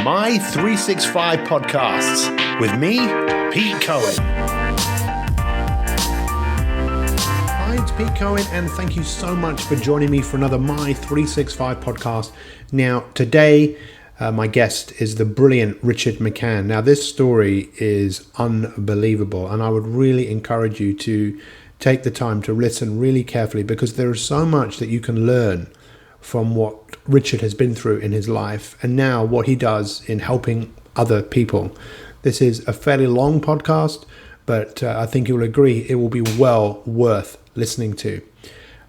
Mi365 Podcasts with me, Pete Cohen. Hi, it's Pete Cohen, and thank you so much for joining me for another Mi365 podcast. Now, today, my guest is the brilliant Richard McCann. Now, this story is unbelievable, and I would really encourage you to take the time to listen really carefully, because there is so much that you can learn from what Richard has been through in his life and now what he does in helping other people. This is a fairly long podcast, but I think you'll agree it will be well worth listening to.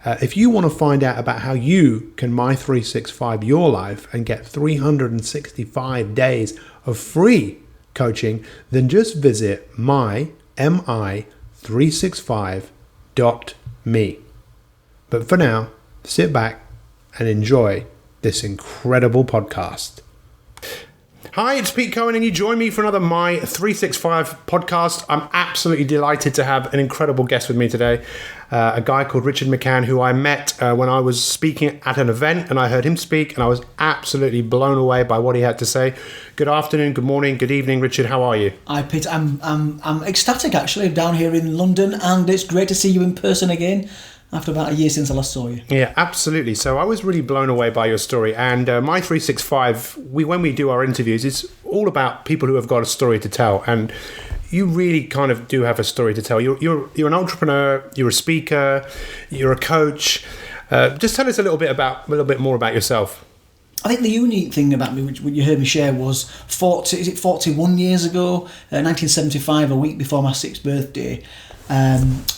If you want to find out about how you can Mi365 your life and get 365 days of free coaching, then just visit mi365.me. But for now, sit back and enjoy this incredible podcast. Hi, it's Pete Cohen, and you join me for another Mi365 podcast. I'm absolutely delighted to have an incredible guest with me today, a guy called Richard McCann, who I met when I was speaking at an event, and I heard him speak, and I was absolutely blown away by what he had to say. Good afternoon, good morning, good evening, Richard. How are you? Hi, Pete. I'm ecstatic, actually, down here in London, and it's great to see you in person again after about a year since I last saw you. Yeah, absolutely. So I was really blown away by your story. And Mi365, when we do our interviews, it's all about people who have got a story to tell. And you really kind of do have a story to tell. You're an entrepreneur, you're a speaker, you're a coach. Just tell us a little bit more about yourself. I think the unique thing about me, which you heard me share, was 41 years ago, 1975, a week before my 6th birthday.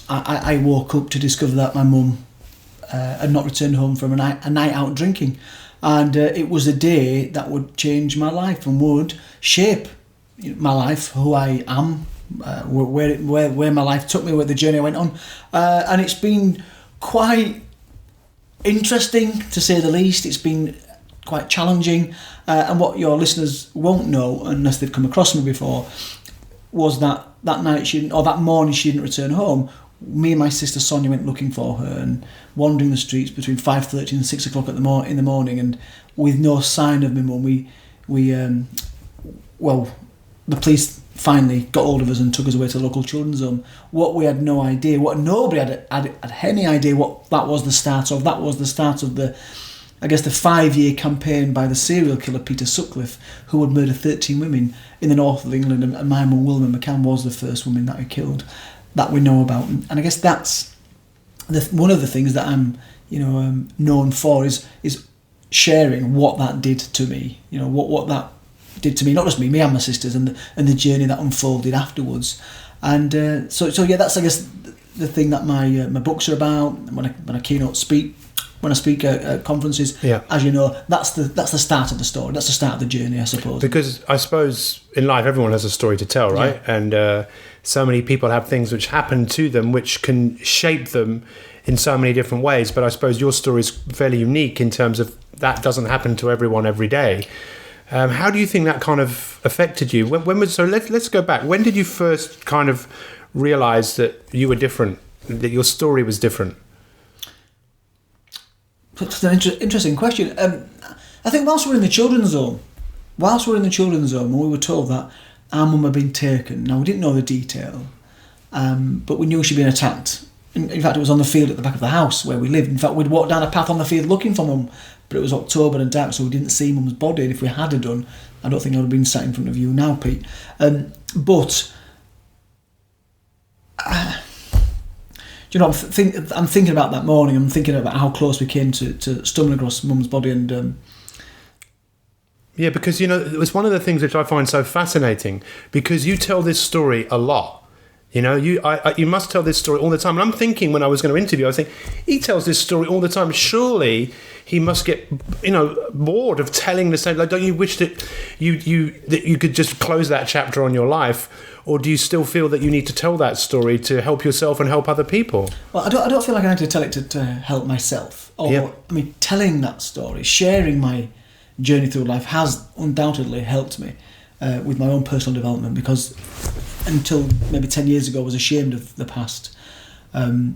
I woke up to discover that my mum had not returned home from a night out drinking, and it was a day that would change my life and would shape my life, who I am, where my life took me, where the journey I went on, and it's been quite interesting, to say the least. It's been quite challenging, and what your listeners won't know, unless they've come across me before, was that night that morning she didn't return home. Me and my sister Sonia went looking for her and wandering the streets between 5:30 and 6 o'clock in the morning, and with no sign of my mum, the police finally got hold of us and took us away to the local children's home. What we had no idea, what nobody had any idea, what that was the start of. That was the start of the 5-year campaign by the serial killer Peter Sutcliffe, who had murdered 13 women in the north of England, and my mum, Wilma McCann, was the first woman that he killed that we know about. And I guess that's one of the things that I'm known for is sharing what that did to me. What that did to me, not just me and my sisters, and the journey that unfolded afterwards. And so that's, I guess, the thing that my books are about. When I keynote speak. When I speak at conferences, as you know, that's the start of the story. That's the start of the journey, I suppose. Because I suppose in life everyone has a story to tell, right? Yeah. And so many people have things which happen to them which can shape them in so many different ways. But I suppose your story is fairly unique in terms of that doesn't happen to everyone every day. How do you think that kind of affected you? Let's go back. When did you first kind of realise that you were different, that your story was different? That's an interesting question. I think whilst we were in the children's home, and we were told that our mum had been taken. Now, we didn't know the detail, but we knew she'd been attacked. In fact, it was on the field at the back of the house where we lived. In fact, we'd walked down a path on the field looking for mum, but it was October and dark, so we didn't see mum's body. And if we had done, I don't think I would have been sat in front of you now, Pete. I'm thinking about that morning. I'm thinking about how close we came to stumbling across mum's body, and yeah, because it was one of the things which I find so fascinating, because you tell this story a lot. You must tell this story all the time. And I'm thinking, when I was going to interview, I was thinking, he tells this story all the time. Surely he must get bored of telling the same. Like, don't you wish that you could just close that chapter on your life? Or do you still feel that you need to tell that story to help yourself and help other people? Well, I don't feel like I need to tell it to help myself. Telling that story, sharing my journey through life has undoubtedly helped me with my own personal development, because until maybe 10 years ago I was ashamed of the past. Felt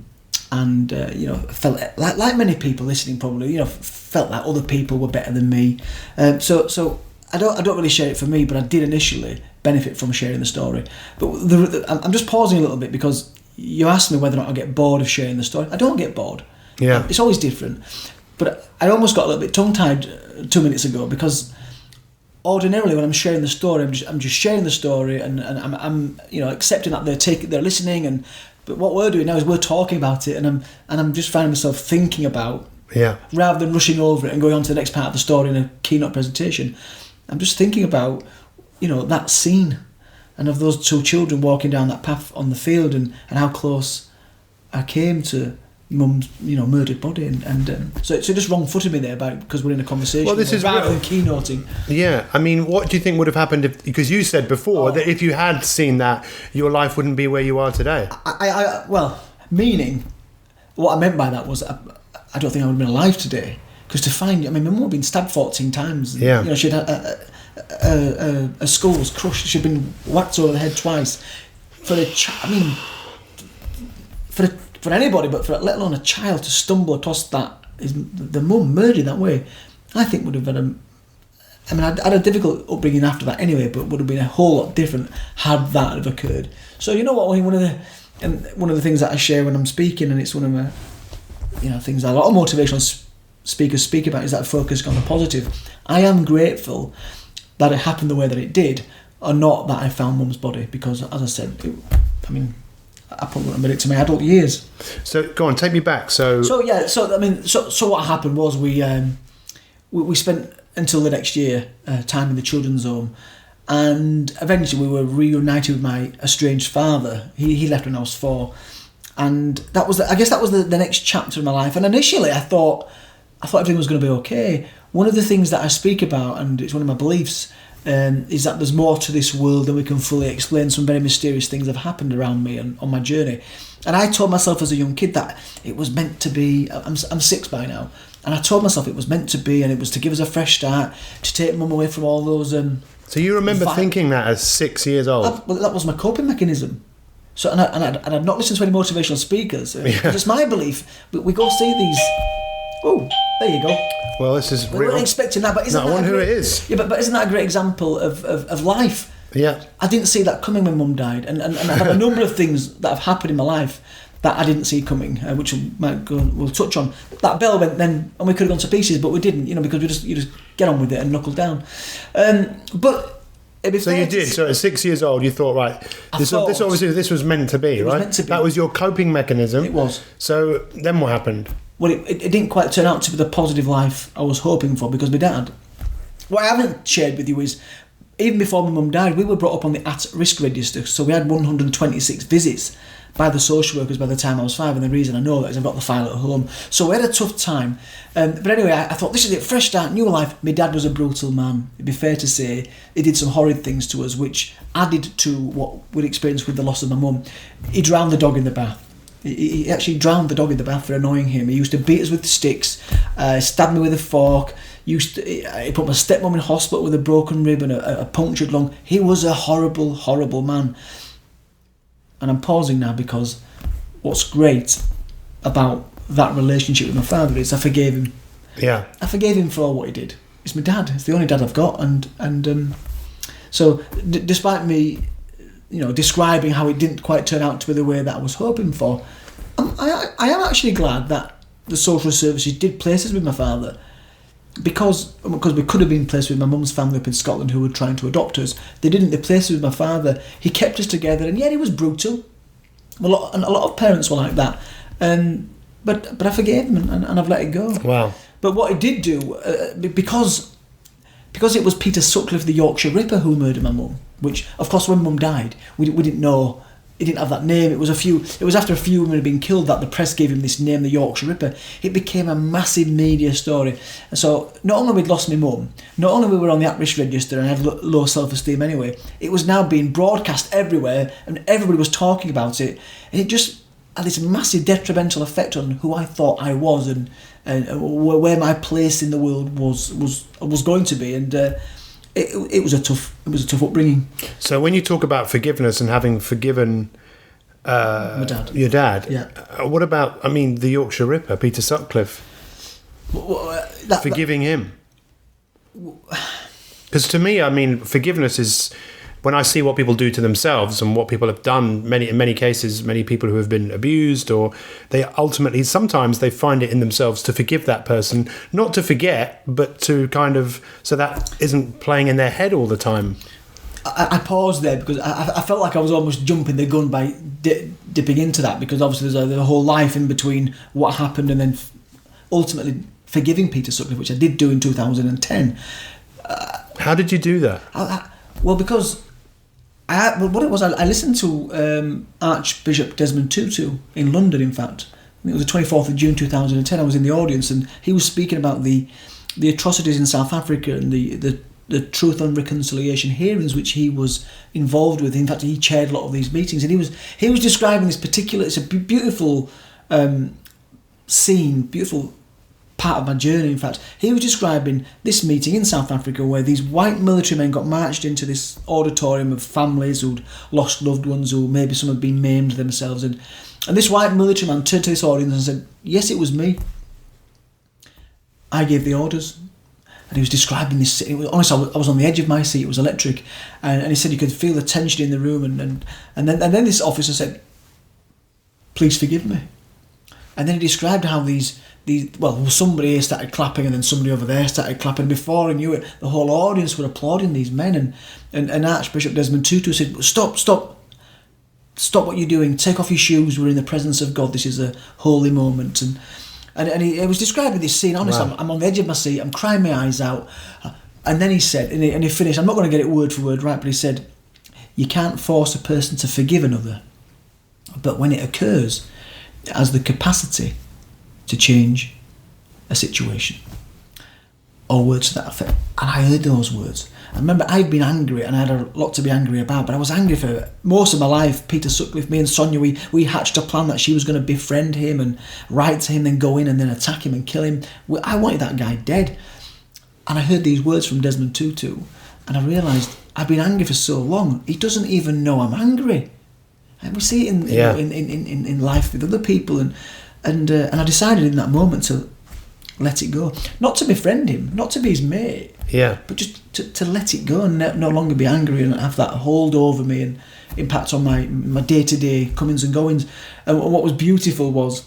like many people listening probably, felt like other people were better than me. So I don't really share it for me, but I did initially benefit from sharing the story. But I'm just pausing a little bit because you asked me whether or not I get bored of sharing the story. I don't get bored. Yeah. It's always different. But I almost got a little bit tongue-tied 2 minutes ago because ordinarily when I'm sharing the story, I'm just sharing the story and I'm accepting that they're listening. But what we're doing now is we're talking about it, and I'm just finding myself thinking about, rather than rushing over it and going on to the next part of the story in a keynote presentation, I'm just thinking about, that scene and of those two children walking down that path on the field and how close I came to Mum's, murdered body, and so it just wrong-footed me there because we're in a conversation. Well, this is rather than keynoting. Yeah, I mean, what do you think would have happened because you said before that if you had seen that, your life wouldn't be where you are today? Meaning, what I meant by that was I don't think I would have been alive today because my mum had been stabbed 14 times. And, she'd had a skull was crushed. She'd been whacked over the head twice. For anybody, but let alone a child to stumble across that, the mum murdered that way, I think would have been I had a difficult upbringing after that anyway, but would have been a whole lot different had that have occurred. So you know what, one of the things that I share when I'm speaking, and it's one of my things that a lot of motivational speakers speak about, is that focus on the positive. I am grateful that it happened the way that it did, or not that I found Mum's body, because as I said, I probably admit it to my adult years. So go on, take me back. So what happened was we spent until the next year time in the children's home, and eventually we were reunited with my estranged father. He left when I was 4, and that was the next chapter in my life. And initially I thought everything was going to be okay. One of the things that I speak about, and it's one of my beliefs, is that there's more to this world than we can fully explain. Some very mysterious things have happened around me and on my journey. And I told myself as a young kid that it was meant to be. I'm 6 by now, and I told myself it was meant to be, and it was to give us a fresh start, to take Mum away from all those. So you remember thinking that as 6 years old? That was my coping mechanism. So and I'd not listened to any motivational speakers. It's my belief. We go see these. Oh, there you go. Well, this is we weren't expecting that, but isn't that I wonder who it is. Yeah, but isn't that a great example of life? Yeah. I didn't see that coming when Mum died, and I've had a number of things that have happened in my life that I didn't see coming, which we'll touch on. That bell went then, and we could have gone to pieces, but we didn't, because you just get on with it and knuckle down. But so you did. So at 6 years old, you thought, right, this was meant to be, right? Meant to be. That was your coping mechanism. It was. So then what happened? Well, it didn't quite turn out to be the positive life I was hoping for, because my dad. What I haven't shared with you is, even before my mum died, we were brought up on the at-risk register, so we had 126 visits by the social workers by the time I was 5, and the reason I know that is I've got the file at home. So we had a tough time. But anyway, I thought, this is it, fresh start, new life. My dad was a brutal man. It'd be fair to say he did some horrid things to us, which added to what we'd experienced with the loss of my mum. He drowned the dog in the bath. He actually drowned the dog in the bath for annoying him. He used to beat us with sticks, stabbed me with a fork. He put my stepmom in hospital with a broken rib and a punctured lung. He was a horrible, horrible man. And I'm pausing now because what's great about that relationship with my father is I forgave him. Yeah. I forgave him for all what he did. It's my dad. It's the only dad I've got. And so despite me, describing how it didn't quite turn out to be the way that I was hoping for, I am actually glad that the social services did place us with my father, because we could have been placed with my mum's family up in Scotland who were trying to adopt us. They didn't. They placed us with my father. He kept us together, and yeah, he was brutal. A lot of parents were like that, but I forgave him and I've let it go. Wow. But what it did do, because it was Peter Sutcliffe, the Yorkshire Ripper, who murdered my mum, which, of course, when Mum died, we didn't know. He didn't have that name. It was after a few women had been killed that the press gave him this name, the Yorkshire Ripper. It became a massive media story. And so not only we'd lost my mum, not only we were on the at-risk register and had low self-esteem anyway, it was now being broadcast everywhere and everybody was talking about it. And it just had this massive detrimental effect on who I thought I was and where my place in the world was going to be. And it was a tough upbringing. So when you talk about forgiveness and having forgiven my dad, your dad, yeah. What about the Yorkshire Ripper, Peter Sutcliffe? Forgiving him. Because to me, I mean, forgiveness is when I see what people do to themselves and what people have done. In many cases, many people who have been abused, or they ultimately sometimes they find it in themselves to forgive that person, not to forget, but to kind of so that isn't playing in their head all the time. I paused there because I felt like I was almost jumping the gun by dipping into that, because obviously there's a whole life in between what happened and then ultimately forgiving Peter Sutcliffe, which I did do in 2010. How did you do that? Well, because what it was, I listened to Archbishop Desmond Tutu in London, in fact. I think it was the 24th of June 2010. I was in the audience and he was speaking about the atrocities in South Africa and the Truth and Reconciliation hearings which he was involved with. In fact, he chaired a lot of these meetings, and he was describing this particular. It's a beautiful scene, beautiful part of my journey. In fact, he was describing this meeting in South Africa where these white military men got marched into this auditorium of families who'd lost loved ones, who maybe some had been maimed themselves, and this white military man turned to this audience and said, "Yes, it was me. I gave the orders." And he was describing this. Honestly, I was on the edge of my seat. It was electric, and he said you could feel the tension in the room. And then this officer said, "Please forgive me." And then he described how somebody here started clapping, and then somebody over there started clapping. Before I knew it, the whole audience were applauding these men. And Archbishop Desmond Tutu said, "Stop what you're doing. Take off your shoes. We're in the presence of God. This is a holy moment." And he was describing this scene. Honestly, wow. I'm on the edge of my seat. I'm crying my eyes out. And then he said, and he finished, I'm not going to get it word for word right, but he said, "You can't force a person to forgive another. But when it occurs, it has the capacity to change a situation." Or words to that effect. And I heard those words. I remember I'd been angry, and I had a lot to be angry about, but I was angry for most of my life. Peter Sutcliffe, me and Sonia, we hatched a plan that she was going to befriend him and write to him, then go in and then attack him and kill him. I wanted that guy dead. And I heard these words from Desmond Tutu, and I realised I've been angry for so long, he doesn't even know I'm angry. And we see it in life with other people, and I decided in that moment to let it go. Not to befriend him, not to be his mate, but just to let it go and no longer be angry and have that hold over me and impact on my day-to-day comings and goings. And what was beautiful was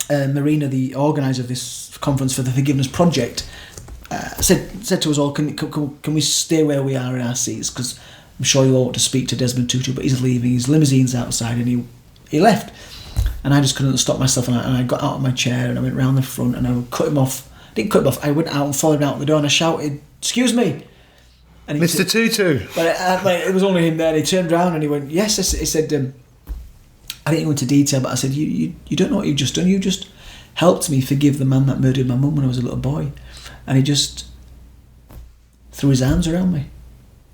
Marina, the organiser of this conference for the Forgiveness Project, said to us all, can we stay where we are in our seats, because I'm sure you all want to speak to Desmond Tutu, but he's leaving, his limousine's outside, and he left. And I just couldn't stop myself, and I got out of my chair and I went round the front and I cut him off. I didn't cut him off, I went out and followed him out the door and I shouted, "Excuse me." And Mr. Tutu. But it was only him there, and he turned around and he went, "Yes." He said, I didn't go into detail, but I said, you don't know what you've just done. You just helped me forgive the man that murdered my mum when I was a little boy. And he just threw his arms around me.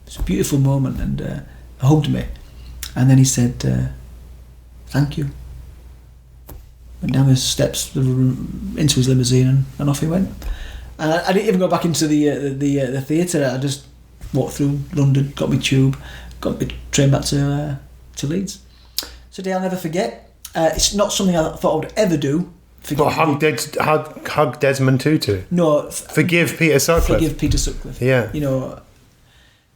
It's a beautiful moment, and hugged me. And then he said, "Thank you." Went down the steps into his limousine, and off he went. And I didn't even go back into the theatre. I just walked through London, got my tube, got my train back to Leeds. It's a day I'll never forget. It's not something I thought I would ever do. Hug Desmond Tutu? No. Forgive Peter Sutcliffe? Forgive Peter Sutcliffe. Yeah. You know,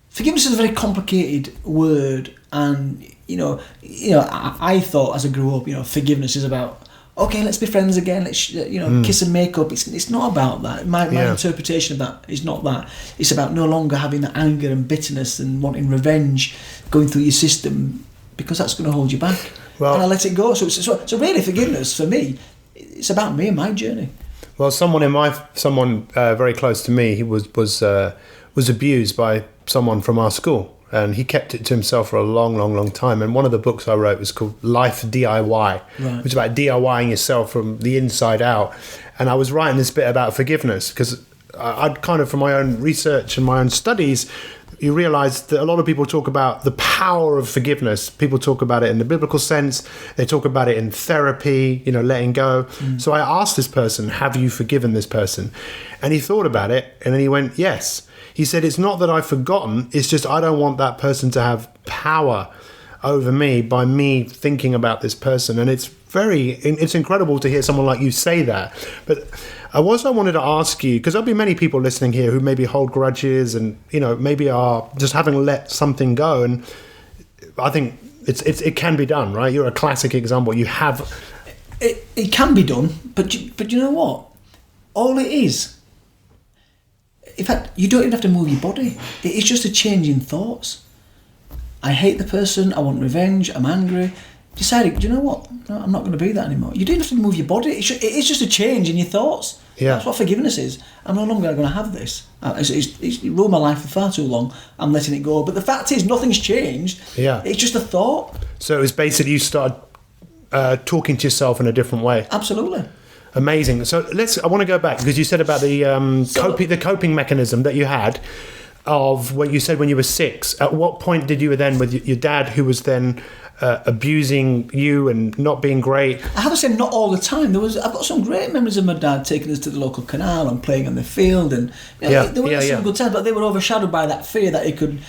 forgiveness is a very complicated word, and I thought as I grew up, forgiveness is about, okay, let's be friends again. Let's kiss and make up. It's not about that. My interpretation of that is not that. It's about no longer having that anger and bitterness and wanting revenge going through your system, because that's going to hold you back. Well, and I let it go. So really, forgiveness for me, it's about me and my journey. Well, someone very close to me, he was abused by someone from our school. And he kept it to himself for a long, long, long time. And one of the books I wrote was called Life DIY, which is about DIYing yourself from the inside out. And I was writing this bit about forgiveness because I'd kind of, from my own research and my own studies, you realise that a lot of people talk about the power of forgiveness. People talk about it in the biblical sense. They talk about it in therapy, letting go. So I asked this person, "Have you forgiven this person?" And he thought about it, and then he went, "Yes." He said, "It's not that I've forgotten, it's just I don't want that person to have power over me by me thinking about this person." And it's it's incredible to hear someone like you say that. But I wanted to ask you, because there'll be many people listening here who maybe hold grudges and, maybe are just having let something go. And I think it can be done, right? You're a classic example. You have... It can be done, but you know what? All it is, in fact, you don't even have to move your body. It's just a change in thoughts. I hate the person, I want revenge, I'm angry. Decided, do you know what? No, I'm not going to be that anymore. You don't have to move your body. It's just a change in your thoughts. Yeah. That's what forgiveness is. I'm no longer going to have this. It's ruled my life for far too long. I'm letting it go. But the fact is, nothing's changed. Yeah. It's just a thought. So it's basically you started talking to yourself in a different way. Absolutely. Amazing. So I want to go back, because you said about the coping mechanism that you had of what you said when you were 6. At what point did you then, with your dad, who was then abusing you and not being great? I have to say, not all the time. I've got some great memories of my dad taking us to the local canal and playing on the field, and there were some good times, but they were overshadowed by that fear that he could,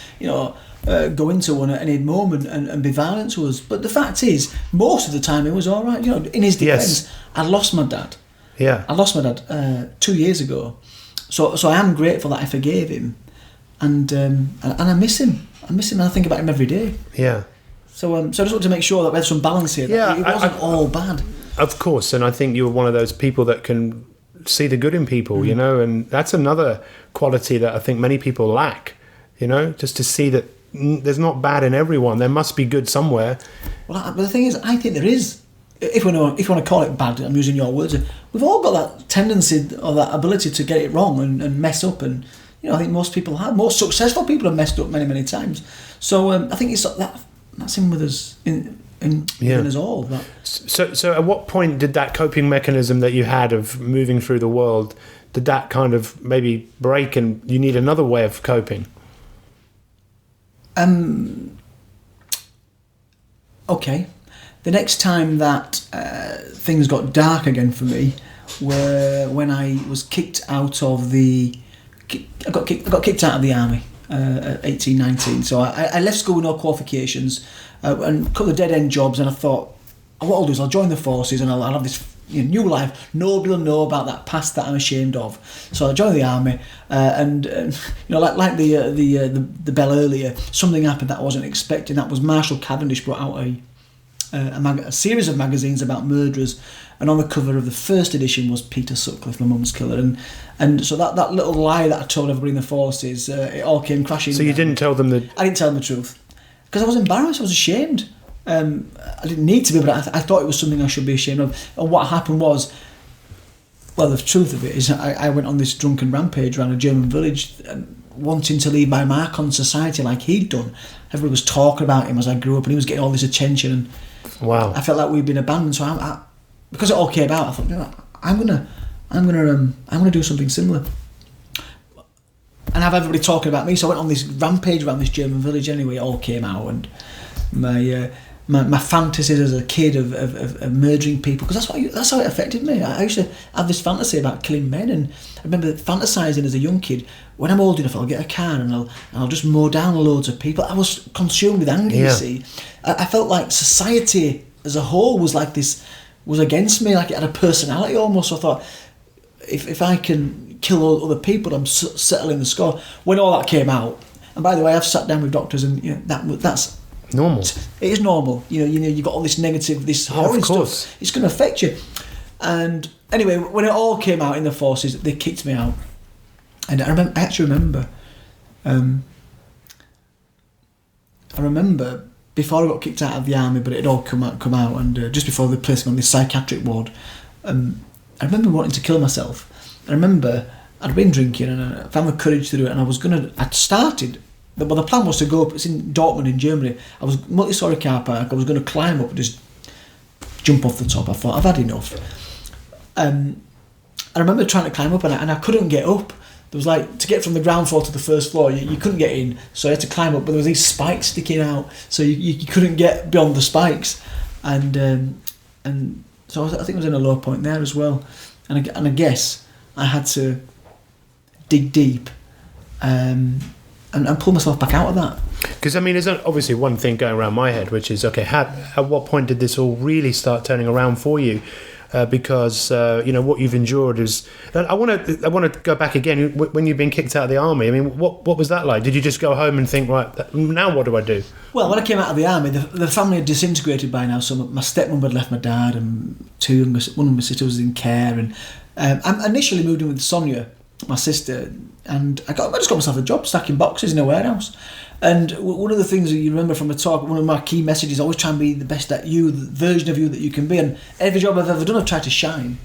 go into one at any moment and be violent to us. But the fact is, most of the time it was all right. In his defence, I lost my dad. Yeah, I lost my dad 2 years ago, so I am grateful that I forgave him, and I miss him. And I think about him every day. Yeah. So I just want to make sure that we had some balance here. That it wasn't all bad. Of course, and I think you were one of those people that can see the good in people, and that's another quality that I think many people lack, just to see that there's not bad in everyone. There must be good somewhere. Well, but the thing is, I think there is. If you want to call it bad, I'm using your words. We've all got that tendency or that ability to get it wrong and mess up, and I think most people have. Most successful people have messed up many, many times. So I think it's that's in with us, in us all. That. So at what point did that coping mechanism that you had of moving through the world, did that kind of maybe break and you need another way of coping? Okay. The next time that things got dark again for me were when I was kicked out of the... I got kicked out of the army at 18, 19. So I left school with no qualifications and a couple of dead-end jobs, and I thought, what I'll do is I'll join the forces and I'll have this new life. Nobody will know about that past that I'm ashamed of. So I joined the army, and like the bell earlier, something happened that I wasn't expecting. That was Marshall Cavendish brought out a series of magazines about murderers, and on the cover of the first edition was Peter Sutcliffe, my mum's killer, and so that little lie that I told everybody in the forces, it all came crashing down. So you didn't tell them that? I didn't tell them the truth because I was embarrassed. I was ashamed. I didn't need to be, but I thought it was something I should be ashamed of. And what happened was, well, the truth of it is, I went on this drunken rampage around a German village, wanting to leave my mark on society like he'd done. Everybody was talking about him as I grew up, and he was getting all this attention. And wow, I felt like we'd been abandoned. So I because it all came out, I thought, I'm gonna do something similar. And have everybody talking about me. So I went on this rampage around this German village. Anyway, it all came out, and my fantasies as a kid of murdering people, because that's how it affected me. I used to have this fantasy about killing men, and I remember fantasising as a young kid, when I'm old enough I'll get a car and I'll just mow down loads of people. I was consumed with anger, you see. I felt like society as a whole was against me, like it had a personality almost. So I thought, if I can kill other people, I'm settling the score. When all that came out, and by the way, I've sat down with doctors, and that's normal. It is normal. You've got all this negative, this horror stuff. It's going to affect you. And anyway, when it all came out in the forces, they kicked me out. And I actually remember. I remember before I got kicked out of the army, but it had all come out, and just before they placed me on this psychiatric ward, I remember wanting to kill myself. I remember I'd been drinking, and I found the courage to do it, and I'd started. But the plan was to go up. It's in Dortmund in Germany. I was multi-story car park. I was going to climb up and just jump off the top. I thought, I've had enough. I remember trying to climb up, and I couldn't get up. There was like, to get from the ground floor to the first floor, you couldn't get in, so I had to climb up. But there was these spikes sticking out, so you couldn't get beyond the spikes. And so I think I was in a low point there as well. And I guess I had to dig deep. And pull myself back out of that. Because, I mean, there's obviously one thing going around my head, which is, okay, at what point did this all really start turning around for you? Because what you've endured is. I want to go back again. When you've been kicked out of the army, I mean, what was that like? Did you just go home and think, right, now what do I do? Well, when I came out of the army, the family had disintegrated by now. So my stepmom had left my dad, and one of my sisters was in care, and I initially moved in with Sonia, my sister, and I just got myself a job stacking boxes in a warehouse. And one of the things that you remember from a talk, one of my key messages, always try and be the best at you, the version of you that you can be. And every job I've ever done, I've tried to shine,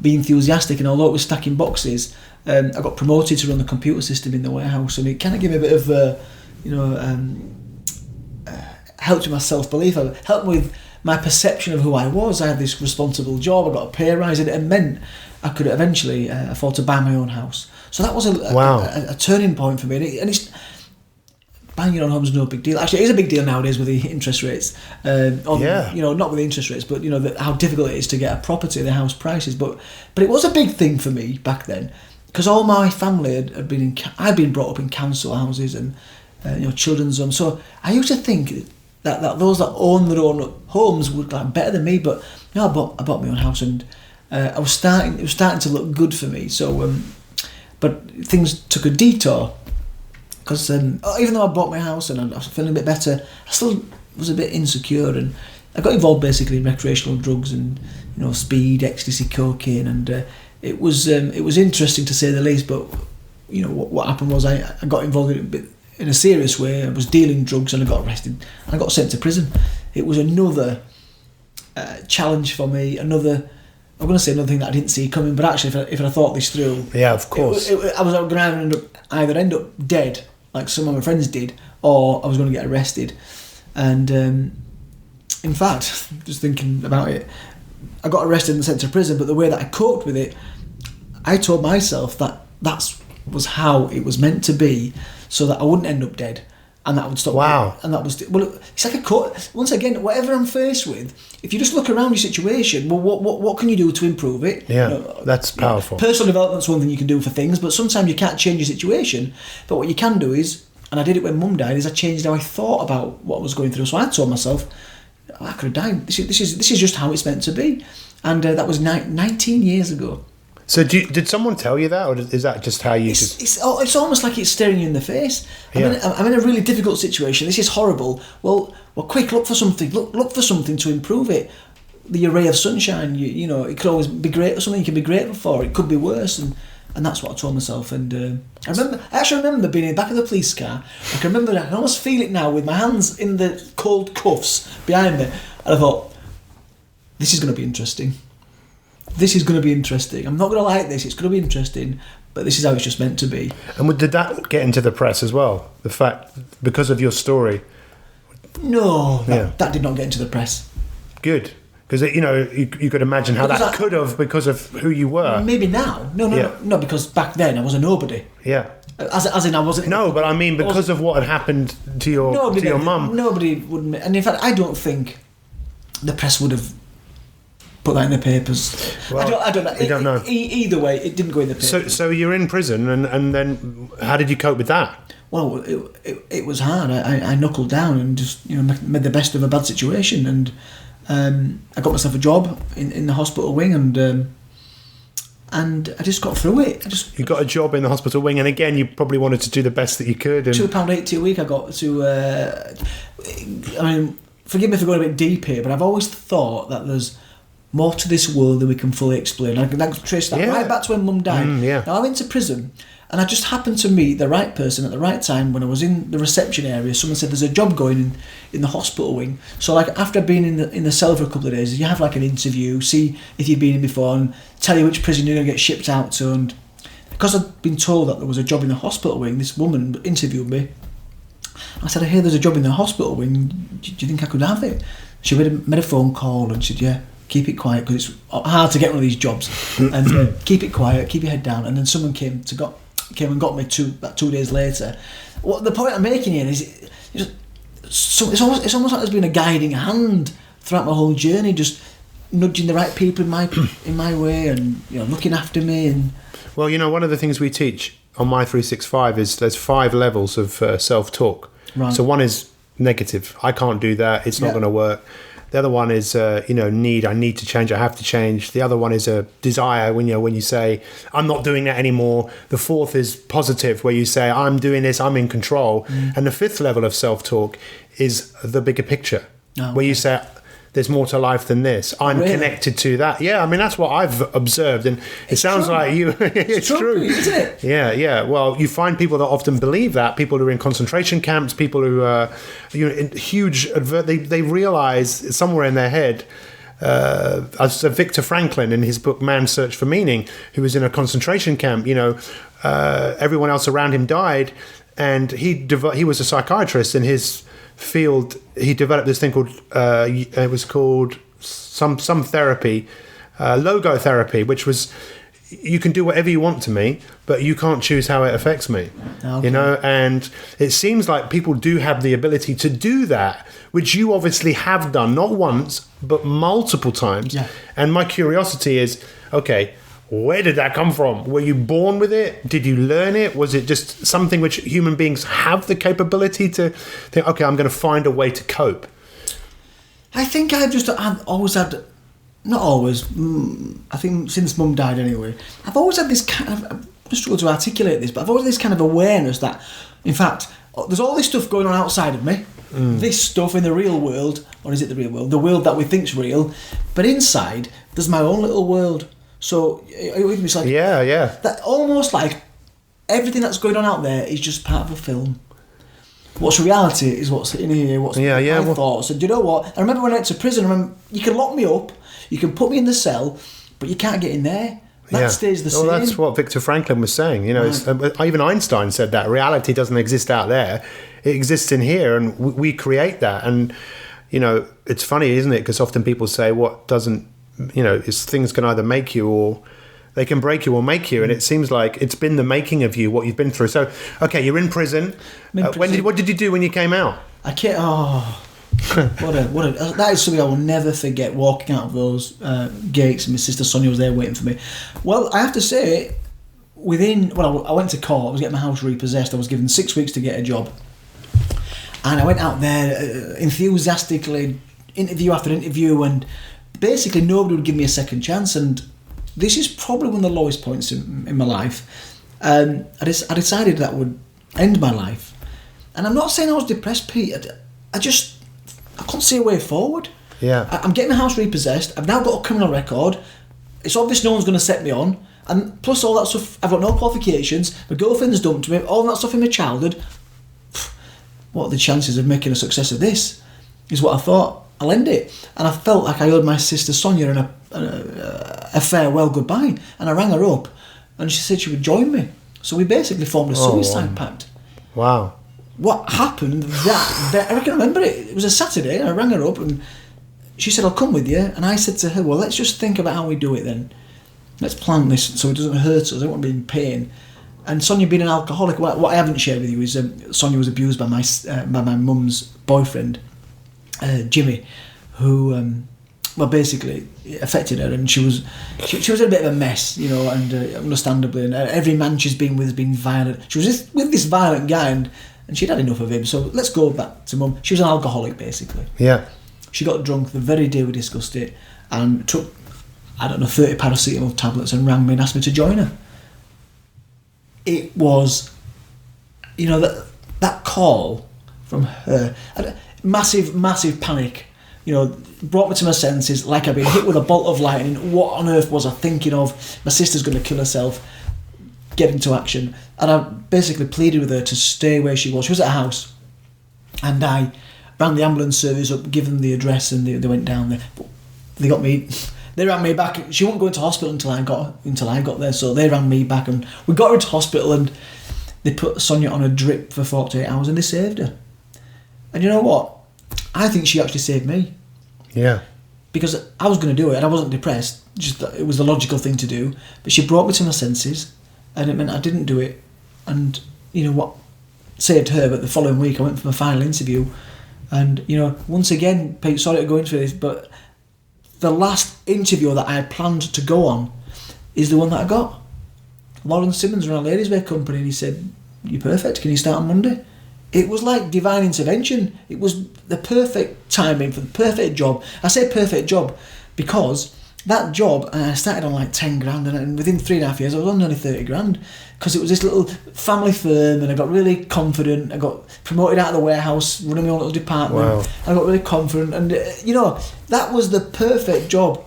be enthusiastic. And although it was stacking boxes, I got promoted to run the computer system in the warehouse, and it kind of gave me a bit of, helped with my self-belief. It helped with my perception of who I was. I had this responsible job, I got a pay rise, and it meant I could eventually afford to buy my own house. So that was a turning point for me. And it's buying your own home is no big deal. Actually, it is a big deal nowadays with the interest rates. Not with the interest rates, but how difficult it is to get a property, the house prices. But it was a big thing for me back then, because all my family had been I'd been brought up in council houses and children's homes. So I used to think that those that own their own homes would like better than me. But I bought my own house, and it was starting to look good for me. So, but things took a detour. Because even though I bought my house and I was feeling a bit better, I still was a bit insecure, and I got involved basically in recreational drugs and speed, ecstasy, cocaine, and it was interesting to say the least. But what happened was I got involved in it a bit in a serious way. I was dealing drugs and I got arrested and I got sent to prison. It was another challenge for me. I'm going to say another thing that I didn't see coming, but actually, if I thought this through, yeah, of course, I was going to either end up dead, like some of my friends did, or I was going to get arrested. And in fact, just thinking about it, I got arrested and sent to prison, but the way that I coped with it, I told myself that was how it was meant to be, so that I wouldn't end up dead, and that would stop. Wow. And that was, it's like once again, whatever I'm faced with, if you just look around your situation, well, what can you do to improve it? Yeah, that's powerful. Personal development's one thing you can do for things, but sometimes you can't change your situation. But what you can do is, and I did it when Mum died, is I changed how I thought about what I was going through. So I told myself, I could have died. This is just how it's meant to be. And that was 19 years ago. So did someone tell you that, or is that just how you? It's almost like it's staring you in the face. I'm in a really difficult situation. This is horrible. Well, quick, look for something. Look for something to improve it. The array of sunshine. It could always be great. Something you can be grateful for. It could be worse, and that's what I told myself. And I actually remember being in the back of the police car. I can almost feel it now with my hands in the cold cuffs behind me, and I thought, this is going to be interesting. This is going to be interesting. I'm not going to like this. It's going to be interesting, but this is how it's just meant to be. And did that get into the press as well? The fact, because of your story? No, that did not get into the press. Good. Because, you could imagine how that could have, because of who you were. Maybe now. No, because back then I was a nobody. Yeah. As in I wasn't... No, but I mean, because of what had happened to your mum. Nobody would... And in fact, I don't think the press would have put that in the papers. Well, I don't know. You don't know. Either way, it didn't go in the papers. So you're in prison, and then how did you cope with that? Well, it was hard. I knuckled down and just made the best of a bad situation, and I got myself a job in the hospital wing, and I just got through it. You got a job in the hospital wing, and again, you probably wanted to do the best that you could. And £2.80 a week. I got to. Forgive me for going a bit deep here, but I've always thought that there's more to this world than we can fully explain. I can trace that right back to when Mum died. Now I went to prison, and I just happened to meet the right person at the right time. When I was in the reception area, someone said there's a job going in the hospital wing. So after being in the cell for a couple of days, you have an interview, see if you've been in before, and tell you which prison you're going to get shipped out to. And because I'd been told that there was a job in the hospital wing, this woman interviewed me. I said, I hear there's a job in the hospital wing. Do you think I could have it? She made a phone call and said, yeah. Keep it quiet, because it's hard to get one of these jobs. And keep it quiet, keep your head down. And then someone came and got me 2 days later. What the point I'm making here is, it's almost like there's been a guiding hand throughout my whole journey, just nudging the right people in my way, and looking after me. And well, one of the things we teach on Mi365 is there's 5 levels of self-talk. Right. So one is negative. I can't do that. It's not going to work. The other one is, need. I need to change. I have to change. The other one is a desire. When you say, I'm not doing that anymore. The fourth is positive, where you say, I'm doing this. I'm in control. And the fifth level of self-talk is the bigger picture, where you say, there's more to life than this. I'm connected to that. Yeah, I mean, that's what I've observed. And it sounds like you... it's true. Isn't it? Yeah. Well, you find people that often believe that. People who are in concentration camps, people who are in huge... They realise somewhere in their head... as Viktor Frankl in his book Man's Search for Meaning, who was in a concentration camp, everyone else around him died. And he was a psychiatrist in his... field. He developed this thing called it was called some therapy, logotherapy, which was you can do whatever you want to me, but you can't choose how it affects me. Okay. And it seems like people do have the ability to do that, which you obviously have done, not once but multiple times. And my curiosity is, okay, where did that come from? Were you born with it? Did you learn it? Was it just something which human beings have the capability to think, okay, I'm going to find a way to cope? I think I've always had, not always, I think since Mum died anyway, I've always had this kind of, I struggle to articulate this, but I've always had this kind of awareness that, in fact, there's all this stuff going on outside of me, this stuff in the real world, or is it the real world? The world that we think's real, but inside, there's my own little world. So it's like that, almost like everything that's going on out there is just part of a film. What's reality is what's in here. What's my thoughts. And do you know what? I remember when I went to prison. You can lock me up, you can put me in the cell, but you can't get in there. That stays the same. Well, that's what Viktor Frankl was saying. Even Einstein said that reality doesn't exist out there; it exists in here, and we create that. And it's funny, isn't it? Because often people say, "What doesn't." Things can either make you or they can break you or make you, and it seems like it's been the making of you, what you've been through. So, okay, you're in prison. What did you do when you came out? I can't. That is something I will never forget. Walking out of those gates, and my sister Sonia was there waiting for me. Well, I have to say, I went to court. I was getting my house repossessed. I was given 6 weeks to get a job, and I went out there enthusiastically, interview after interview, and basically nobody would give me a second chance, and this is probably one of the lowest points in my life. I decided that would end my life, and I'm not saying I was depressed, Pete. I couldn't see a way forward. I'm getting my house repossessed. I've now got a criminal record. It's obvious no one's going to set me on, and plus all that stuff, I've got no qualifications. My girlfriend's dumped me. All that stuff in my childhood. What are the chances of making a success of this? Is what I thought. I'll end it. And I felt like I owed my sister Sonia a farewell goodbye. And I rang her up, and she said she would join me. So we basically formed a suicide pact. Wow. What happened that I can remember it. It was a Saturday, and I rang her up, and she said, I'll come with you. And I said to her, well, let's just think about how we do it then. Let's plan this so it doesn't hurt us. I don't want to be in pain. And Sonia being an alcoholic, what I haven't shared with you is Sonia was abused by my mum's boyfriend, Jimmy, who basically it affected her, and she was in a bit of a mess, and understandably, and every man she's been with has been violent. She was with this violent guy, and she'd had enough of him. So let's go back to Mum. She was an alcoholic, basically. She got drunk the very day we discussed it, and took 30 paracetamol tablets, and rang me and asked me to join her. It was that call from her, massive panic, brought me to my senses, like I'd been hit with a bolt of lightning. What on earth was I thinking of? My sister's going to kill herself. Get into action. And I basically pleaded with her to stay where she was. She was at a house, and I rang the ambulance service up, given the address, and they went down there. But they rang me back. She wouldn't go into hospital until I got there, so they rang me back, and we got her into hospital, and they put Sonia on a drip for 48 hours, and they saved her. And you know what? I think she actually saved me. Because I was going to do it, and I wasn't depressed. Just that it was the logical thing to do. But she brought me to my senses, and it meant I didn't do it. And you know what? Saved her. But the following week, I went for my final interview, and once again, Pete, sorry to go into this, but the last interview that I had planned to go on is the one that I got. Lauren Simmons ran a ladies' wear company, and he said, "You're perfect. Can you start on Monday?" it was like divine intervention. It was the perfect timing for the perfect job. I say perfect job because that job, I started on like 10 grand, and within 3.5 years I was on nearly 30 grand, because it was this little family firm, and I got really confident. I got promoted out of the warehouse, running my own little department. Wow. I got really confident, and that was the perfect job.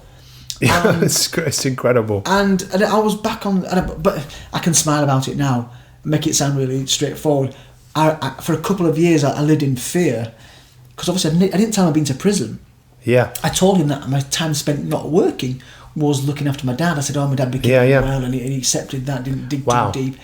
Yeah, it's incredible. And I was back on, but I can smile about it now, make it sound really straightforward. For a couple of years I lived in fear, because obviously I didn't tell him I'd been to prison. Yeah. I told him that my time spent not working was looking after my dad. I said, my dad became well, and he accepted that, didn't dig too deep.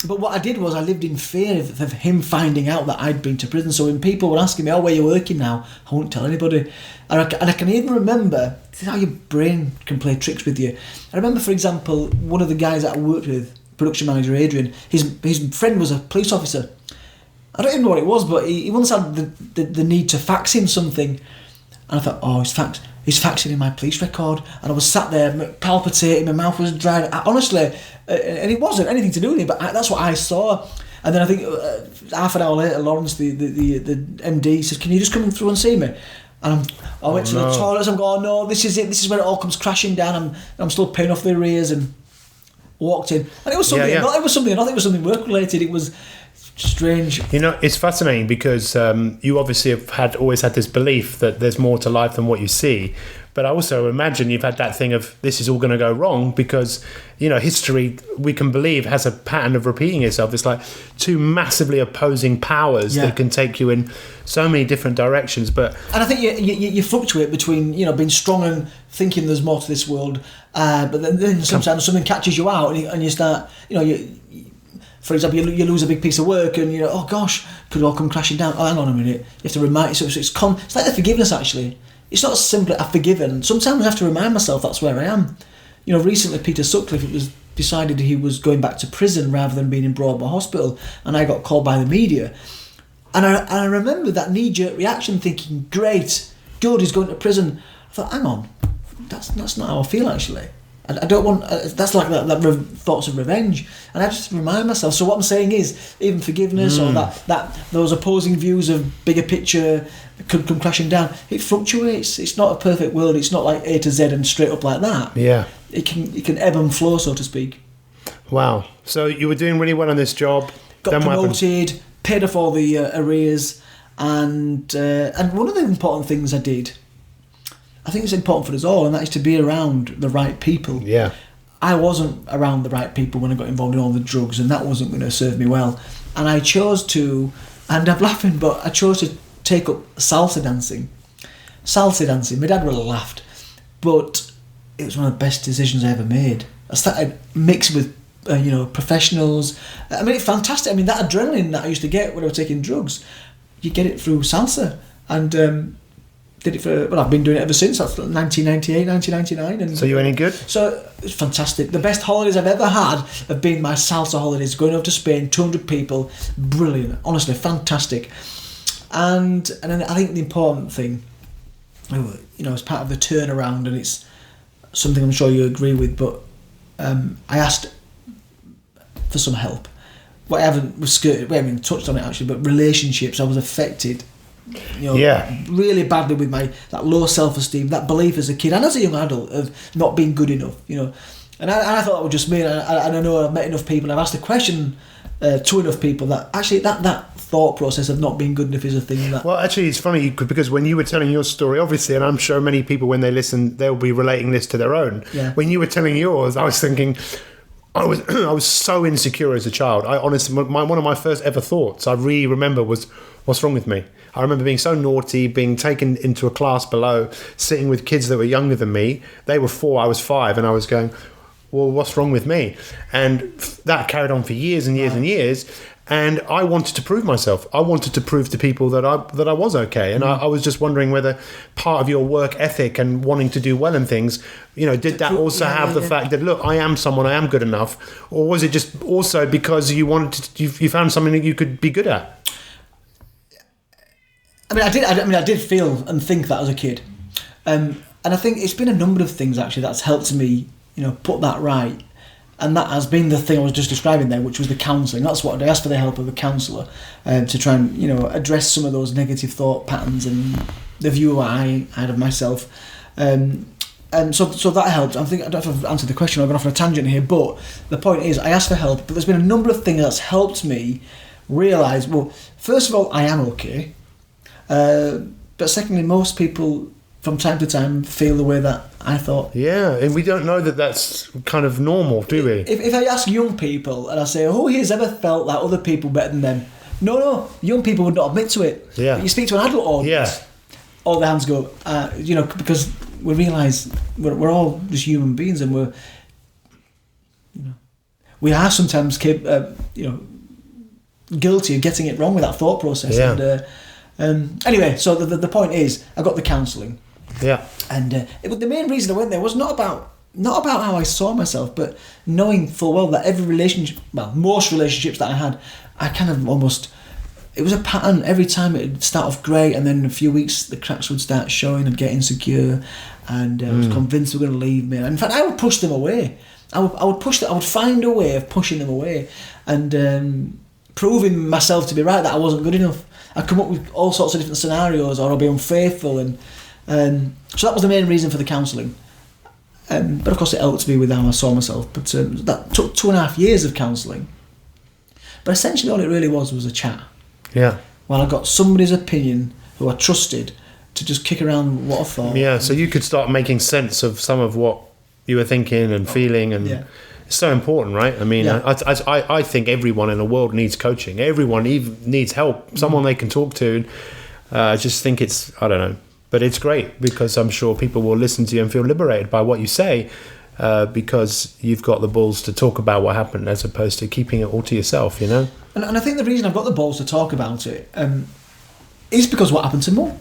But what I did was I lived in fear of him finding out that I'd been to prison. So when people were asking me, where are you working now? I won't tell anybody. And I can even remember, this is how your brain can play tricks with you. I remember, for example, one of the guys that I worked with, production manager Adrian, his friend was a police officer. I don't even know what it was, but he once had the need to fax him something. And I thought, he's faxing in my police record. And I was sat there palpitating, my mouth was dry. Honestly, and it wasn't anything to do with it, but that's what I saw. And then I think half an hour later, Lawrence, the MD, says, can you just come through and see me? And I went to the toilets, I'm going, no, this is it. This is where it all comes crashing down. I'm still paying off the arrears, and walked in. And it was something, it was something work-related. It was strange. It's fascinating because you obviously have always had this belief that there's more to life than what you see, but I also imagine you've had that thing of this is all going to go wrong, because history, we can believe, has a pattern of repeating itself. It's like two massively opposing powers that can take you in so many different directions. And I think you fluctuate between being strong and thinking there's more to this world, but then sometimes something catches you out, and you start for example, you lose a big piece of work, and oh gosh, could it all come crashing down? Oh, hang on a minute, you have to remind yourself. It's like the forgiveness, actually. It's not simply I've forgiven. Sometimes I have to remind myself that's where I am. Recently Peter Sutcliffe, it was decided he was going back to prison rather than being in Broadmoor Hospital, and I got called by the media, and I remember that knee-jerk reaction, thinking, great, good, he's going to prison. I thought, hang on, that's not how I feel, actually. I don't want. That's like that thoughts of revenge, and I just remind myself. So what I'm saying is, even forgiveness or that those opposing views of bigger picture could come crashing down. It fluctuates. It's not a perfect world. It's not like A to Z and straight up like that. Yeah, it can ebb and flow, so to speak. Wow. So you were doing really well on this job. Got promoted, paid off all the arrears, and one of the important things I did, I think it's important for us all, and that is to be around the right people. Yeah. I wasn't around the right people when I got involved in all the drugs, and that wasn't going to serve me well. And I chose to, and I'm laughing, but I chose to take up salsa dancing. My dad would have laughed, but it was one of the best decisions I ever made. I started mixing with professionals. I mean, it's fantastic. I mean, that adrenaline that I used to get when I was taking drugs, you get it through salsa. And did it for, I've been doing it ever since. That's 1998, 1999. And so you any good? So it's fantastic. The best holidays I've ever had have been my salsa holidays, going over to Spain, 200 people, brilliant, honestly, fantastic. And then I think the important thing, as part of the turnaround, and it's something I'm sure you agree with, but I asked for some help. We haven't touched on it actually, but relationships, I was affected really badly with that low self-esteem, that belief as a kid and as a young adult of not being good enough, and I thought that was just me, and I know I've met enough people, and I've asked the question to enough people that actually that thought process of not being good enough is a thing that... Well, actually, it's funny because when you were telling your story, obviously, and I'm sure many people when they listen, they'll be relating this to their own. Yeah. When you were telling yours, I was thinking, I was so insecure as a child. I honestly, one of my first ever thoughts I really remember was, what's wrong with me? I remember being so naughty, being taken into a class below, sitting with kids that were younger than me. They were 4, I was 5, and I was going, well, what's wrong with me? And that carried on for years and years and years. And I wanted to prove myself. I wanted to prove to people that I was okay. And I was just wondering whether part of your work ethic and wanting to do well in things, did that also have the fact that, look, I am someone, I am good enough? Or was it just also because you found something that you could be good at? I did feel and think that as a kid. And I think it's been a number of things actually that's helped me, put that right. And that has been the thing I was just describing there, which was the counselling. That's what I asked for, the help of a counsellor to try and address some of those negative thought patterns and the view I had of myself. And so that helped. I don't know if I've answered the question. I've gone off on a tangent here, but the point is, I asked for help. But there's been a number of things that's helped me realise. Well, first of all, I am okay. But secondly, most people from time to time feel the way that I thought. Yeah, and we don't know that that's kind of normal, do we? If I ask young people and I say, who here's ever felt that other people better than them? No, young people would not admit to it. Yeah. But you speak to an adult audience, all the hands go, because we realise we're all just human beings, and we are sometimes guilty of getting it wrong with that thought process. Yeah. And anyway, so the point is, I got the counselling. Yeah. And the main reason I went there was not about how I saw myself, but knowing full well that every relationship, most relationships that I had, I kind of almost, it was a pattern. Every time it'd start off great, and then in a few weeks the cracks would start showing. I'd get insecure, and I was convinced they were going to leave me. And in fact, I would push them away. I would push them. I would find a way of pushing them away, and proving myself to be right, that I wasn't good enough. I'd come up with all sorts of different scenarios, or I'd be unfaithful, and so that was the main reason for the counselling. But of course it helped me with how I saw myself. But that took 2.5 years of counselling. But essentially all it really was a chat. Yeah. Well, I got somebody's opinion who I trusted to just kick around what I thought. Yeah, so you could start making sense of some of what you were thinking and feeling, and it's so important, right? I mean, I think everyone in the world needs coaching. Everyone even needs help, someone they can talk to. I just think it's, I don't know, but it's great because I'm sure people will listen to you and feel liberated by what you say, because you've got the balls to talk about what happened as opposed to keeping it all to yourself, And I think the reason I've got the balls to talk about it is because what happened to Mum.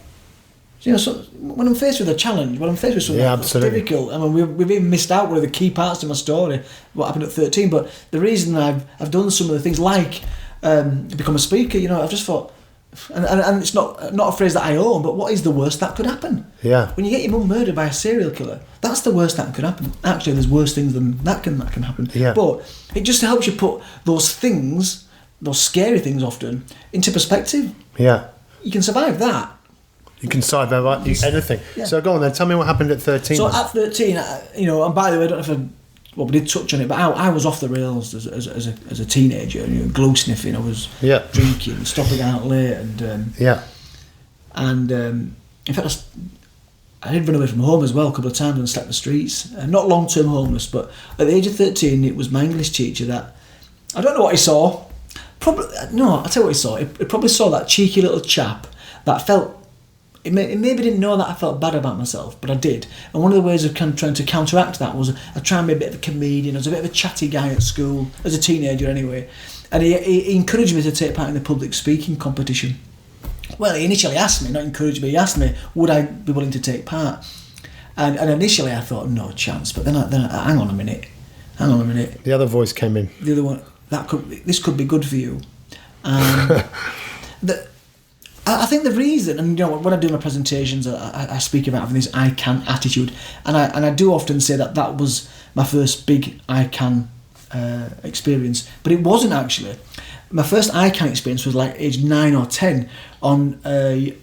So when I'm faced with a challenge, when I'm faced with something that's difficult, I mean, we've even missed out one of the key parts to my story, what happened at 13. But the reason I've done some of the things like become a speaker, I've just thought, and it's not a phrase that I own, but what is the worst that could happen? Yeah. When you get your mum murdered by a serial killer, that's the worst that could happen. Actually, there's worse things than that can happen. Yeah. But it just helps you put those things, those scary things often, into perspective. Yeah. You can survive that. You can survive anything. Yeah. So go on then, tell me what happened at 13. So at 13, and by the way, I don't know if we did touch on it, but I was off the rails as a teenager. Glue sniffing. I was drinking, stopping out late, and in fact, I did run away from home as well a couple of times and slept the streets. Not long-term homeless, but at the age of 13, it was my English teacher that, I don't know what he saw. I'll tell you what he saw. He probably saw that cheeky little chap that felt. It maybe didn't know that I felt bad about myself, but I did. And one of the ways of trying to counteract that was I tried to be a bit of a comedian. I was a bit of a chatty guy at school, as a teenager anyway. And he encouraged me to take part in the public speaking competition. Well, he initially asked me, not encouraged me, he asked me, would I be willing to take part? And initially I thought, no chance. But then hang on a minute. The other voice came in. The other one, this could be good for you. I think the reason, and when I do my presentations, I speak about having this I can attitude, and I do often say that was my first big I can experience, but it wasn't actually. My first I can experience was like age 9 or 10 on a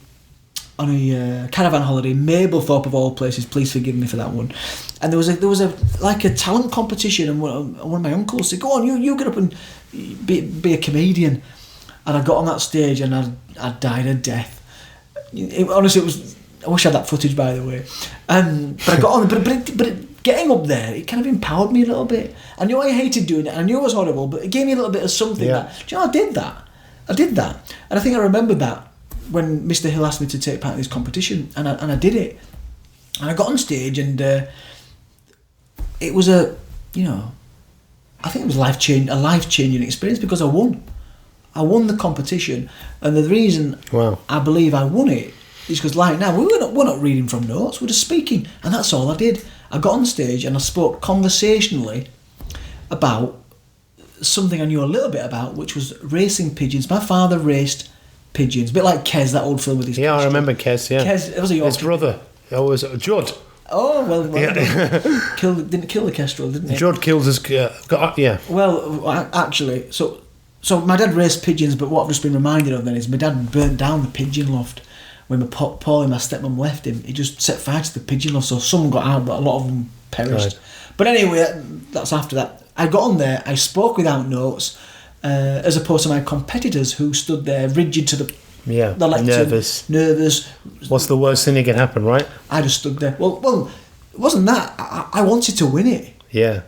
caravan holiday, Mablethorpe of all places. Please forgive me for that one. And there was a talent competition, and one of my uncles said, "Go on, you get up and be a comedian." And I got on that stage and I died a death. Honestly, it was. I wish I had that footage, by the way. But I got on, but getting up there, it kind of empowered me a little bit. I knew I hated doing it, and I knew it was horrible, but it gave me a little bit of something. I did that, and I think I remembered that when Mr. Hill asked me to take part in this competition, and I did it, and I got on stage, and it was I think it was a life-changing experience because I won. I won the competition, and the reason I believe I won it is because, like now, we're not reading from notes, we're just speaking, and that's all I did. I got on stage and I spoke conversationally about something I knew a little bit about, which was racing pigeons. My father raced pigeons, a bit like Kes, that old film with his. Yeah, I remember Kes. Yeah, Kes, it was a Yorkie. His brother. It was Judd. Oh well, didn't kill the kestrel, didn't it? George kills his. Yeah. Well, actually, so my dad raised pigeons, but what I've just been reminded of then is my dad burnt down the pigeon loft when Paul and my stepmom left him. He just set fire to the pigeon loft, so some got out, but a lot of them perished. Right. But anyway, that's after that. I got on there. I spoke without notes, as opposed to my competitors who stood there rigid to the lectern, nervous. What's the worst thing that can happen, right? I just stood there. Well, it wasn't that. I wanted to win it. Yeah.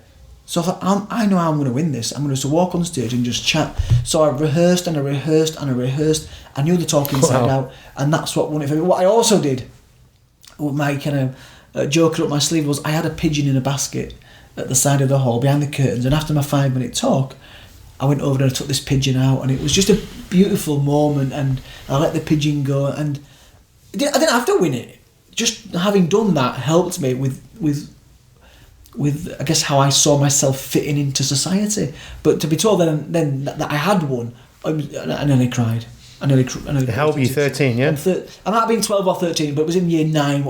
So I thought, I know how I'm going to win this. I'm going to walk on stage and just chat. So I rehearsed and I rehearsed and I rehearsed. I knew the talk inside out, and that's what won it for me. What I also did, with my kind of joker up my sleeve, was I had a pigeon in a basket at the side of the hall behind the curtains, and after my 5-minute talk, I went over there and took this pigeon out, and it was just a beautiful moment, and I let the pigeon go, and I didn't have to win it. Just having done that helped me with I guess how I saw myself fitting into society. But to be told then that I had won, I nearly cried. How old were you? 13, yeah? I might have been 12 or 13, but it was in year 9.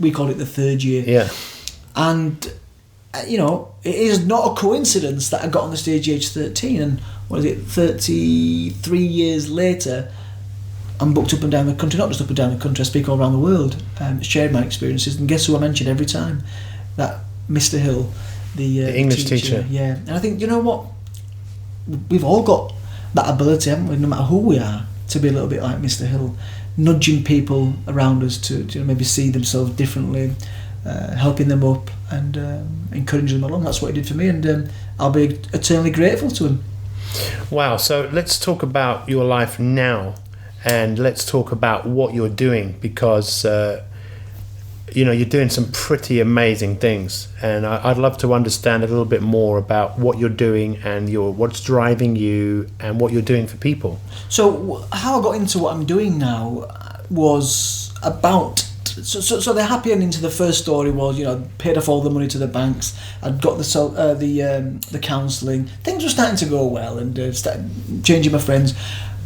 We called it the third year. Yeah. And it is not a coincidence that I got on the stage age 13, and 33 years later, I'm booked up and down the country, not just up and down the country, I speak all around the world, shared my experiences, and guess who I mention every time? That Mr. Hill, the English teacher. Yeah, and I think, you know what, we've all got that ability, haven't we, no matter who we are, to be a little bit like Mr. Hill, nudging people around us to maybe see themselves differently, helping them up and encouraging them along. That's what he did for me, and I'll be eternally grateful to him. Wow, so let's talk about your life now, and let's talk about what you're doing, because you're doing some pretty amazing things, and I'd love to understand a little bit more about what you're doing and what's driving you and what you're doing for people. So how I got into what I'm doing now was about... So the happy ending to the first story was, paid off all the money to the banks. I'd got the counselling. Things were starting to go well, and started changing my friends.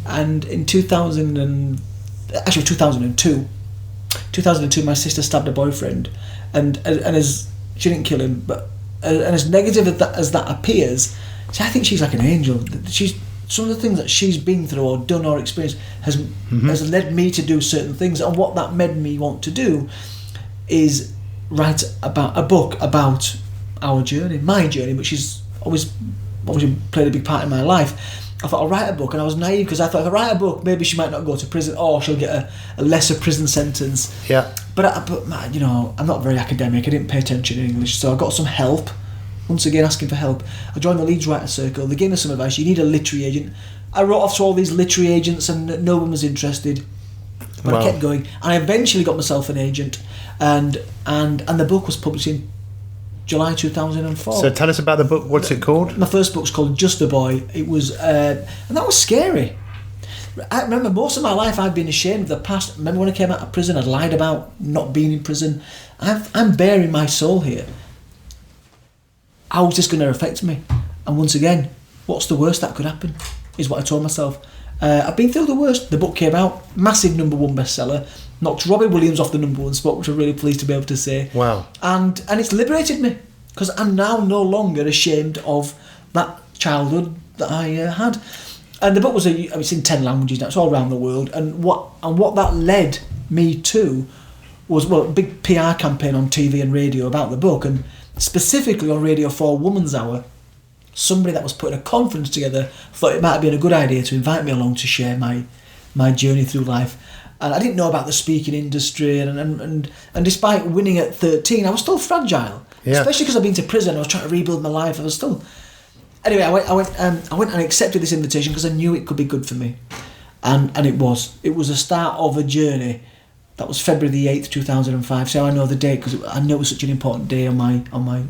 And in 2002, my sister stabbed her boyfriend, and as she didn't kill him, but and as negative as that appears, I think she's like an angel. Some of the things that she's been through or done or experienced has led me to do certain things, and what that made me want to do is write about a book about our journey, my journey, which is always played a big part in my life. I thought I'll write a book, and I was naive because I thought if I write a book, maybe she might not go to prison, or she'll get a lesser prison sentence. Yeah. But I'm not very academic. I didn't pay attention in English, so I got some help. Once again, asking for help. I joined the Leeds Writer Circle. They gave me some advice. You need a literary agent. I wrote off to all these literary agents, and no one was interested. But wow. I kept going, and I eventually got myself an agent, and the book was published in July 2004. So tell us about the book. What's it called? My first book's called Just a Boy. It was, and that was scary. I remember most of my life I've been ashamed of the past. Remember when I came out of prison, I'd lied about not being in prison. I'm bearing my soul here. How is this going to affect me? And once again, what's the worst that could happen? Is what I told myself. I've been through the worst. The book came out, massive #1 bestseller, knocked Robbie Williams off the #1 spot, which I'm really pleased to be able to say. Wow. And it's liberated me, because I'm now no longer ashamed of that childhood that I had. And the book was it's in 10 languages now, it's all around the world. And what that led me to was a big PR campaign on TV and radio about the book, and specifically on Radio 4 Woman's Hour. Somebody that was putting a conference together thought it might have been a good idea to invite me along to share my journey through life. And I didn't know about the speaking industry, and despite winning at 13, I was still fragile. Yeah. Especially because I'd been to prison, I was trying to rebuild my life. I was still... Anyway, I went and accepted this invitation because I knew it could be good for me. And it was. It was the start of a journey. That was February the 8th, 2005. So I know the date because I know it was such an important day on my.